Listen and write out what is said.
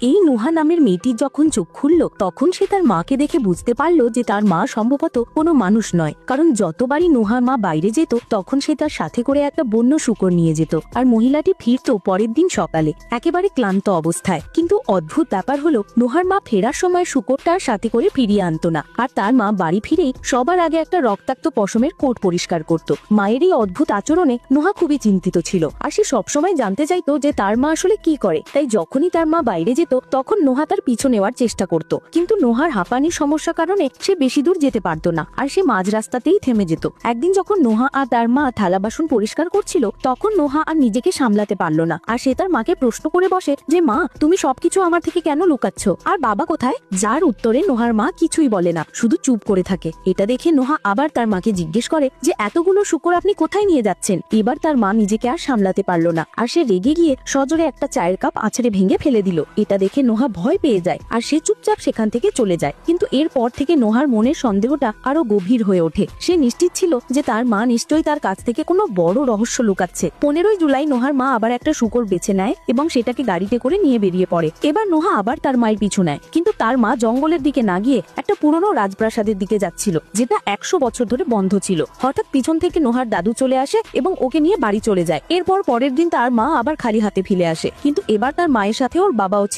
এই নুহা নামের মেয়েটি যখন চোখ খুলল তখন সে তার মাকে দেখে বুঝতে পারল যে তার মা সম্ভবত কোনো মানুষ নয়, কারণ যতবারই নুহার মা বাইরে যেত তখন সে তার সাথে করে একটা বন্য শূকর নিয়ে যেত, আর মহিলাটি ফিরত পরের দিন সকালে একেবারে ক্লান্ত অবস্থায়। কিন্তু অদ্ভুত ব্যাপার হলো নুহার মা ফেরার সময় শূকরটার সাথে করে ফিরিয়ে আনতো না, আর তার মা বাড়ি ফিরেই সবার আগে একটা রক্তাক্ত পশমের কোট পরিষ্কার করত। মায়ের এই অদ্ভুত আচরণে নুহা খুবই চিন্তিত ছিল, আর সে সবসময় জানতে চাইতো যে তার মা আসলে কি করে। তাই যখনই তার মা বাইরে যেত তখন নোহা তার পিছু নেওয়ার চেষ্টা করত, কিন্তু নোহার হাঁপানির সমস্যার কারণে সে বেশি দূর যেতে পারতো না, আর সে মাঝ রাস্তাতেই থেমে যেত। একদিন যখন নোহা আর তার মা থালা বাসন পরিষ্কার করছিল তখন নোহা আর নিজেকে সামলাতে পারলো না, আর সে তার মাকে প্রশ্ন করে বসে যে মা, তুমি সবকিছু আমার থেকে কেন লুকাচ্ছ, আর বাবা কোথায়? যার উত্তরে নোহার মা কিছুই বলে না, শুধু চুপ করে থাকে। এটা দেখে নোহা আবার তার মাকে জিজ্ঞেস করে যে এতগুলো শূকর আপনি কোথায় নিয়ে যাচ্ছেন? এবার তার মা নিজেকে আর সামলাতে পারলো না, আর সে রেগে গিয়ে সজোরে একটা চায়ের কাপ আছড়ে ভেঙে ফেলে দিল। এটা দেখে নোহা ভয় পেয়ে যায়, আর সে চুপচাপ সেখান থেকে চলে যায়। কিন্তু এরপর থেকে নোহার মনের সন্দেহটা আরো গভীর হয়ে ওঠে। সে নিশ্চিত ছিল যে তার মা নিশ্চয়ই তার কাছ থেকে কোনো বড় রহস্য লুকাচ্ছে। 15ই জুলাই নোহার মা আবার একটা শূকর বেছে নেয় এবং সেটাকে গাড়িতে করে নিয়ে বেরিয়ে পড়ে। এবার নোহা আবার তার মায়ের পিছু নেয়, কিন্তু তার মা জঙ্গলের দিকে না গিয়ে একটা পুরনো রাজপ্রাসাদের দিকে যাচ্ছিল, যেটা 100 বছর ধরে বন্ধ ছিল। হঠাৎ পিছন থেকে নোহার দাদু চলে আসে এবং ওকে নিয়ে বাড়ি চলে যায়। এরপর পরের দিন তার মা আবার খালি হাতে ফিরে আসে, কিন্তু এবার তার মায়ের সাথে ওর বাবাও ছিল।